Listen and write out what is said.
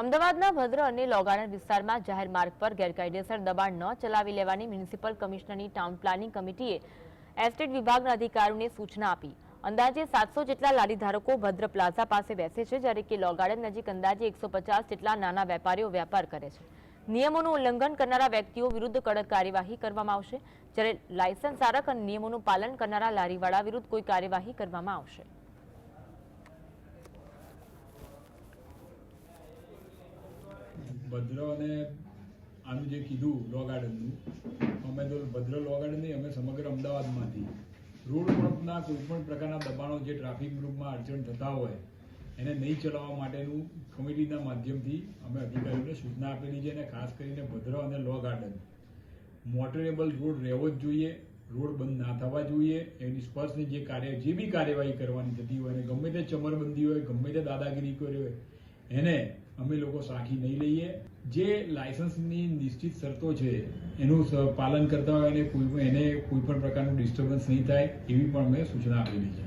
અમદાવાદના ભદ્ર અને લોગાર્ડન વિસ્તારમાં જાહેર માર્ગ પર ગેરકાયદેસર દબાણ ન ચલાવી લેવાની મ્યુનિસિપલ કમિશનરની ટાઉન પ્લાનિંગ કમિટીએ એસ્ટેટ વિભાગના અધિકારીઓને સૂચના આપી। અંદાજે 700 જેટલા લારીધારકો ભદ્ર પ્લાઝા પાસે બેસે છે, જ્યારે કે લોગાર્ડન નજીક અંદાજે 150 જેટલા નાના વેપારીઓ વેપાર કરે છે। નિયમોનું ઉલ્લંઘન કરનારા વ્યક્તિઓ વિરુદ્ધ કડક કાર્યવાહી કરવામાં આવશે, જ્યારે લાયસન્સ ધારક અને નિયમોનું પાલન કરનારા લારીવાળા વિરુદ્ધ કોઈ કાર્યવાહી કરવામાં આવશે। ભદ્ર અને આનું જે કીધું લો ગાર્ડનનું, અમે તો ભદ્ર લો ગાર્ડન નહીં, અમે સમગ્ર અમદાવાદમાંથી રોડ પરના કોઈપણ પ્રકારના દબાણો જે ટ્રાફિક ગ્રુપમાં અડચણ થતા હોય એને નહીં ચલાવવા માટેનું કમિટીના માધ્યમથી અમે અધિકારીઓને સૂચના આપેલી છે। અને ખાસ કરીને ભદ્ર અને લો ગાર્ડન મોટરેબલ રોડ રહેવો જ જોઈએ, રોડ બંધ ના થવા જોઈએ। એની સ્પર્શની જે બી કાર્યવાહી કરવાની થતી હોય, અને ગમે તે ચમરબંધી હોય, ગમે તે દાદાગીરી કરી હોય, એને અમે લોકો સાખી નહીં લઈએ। જે લાયસન્સની નિશ્ચિત શરતો છે એનું પાલન કરતા હોય એને કોઈ પણ પ્રકારનું ડિસ્ટર્બન્સ નહીં થાય એવી પણ અમે સૂચના આપેલી છે।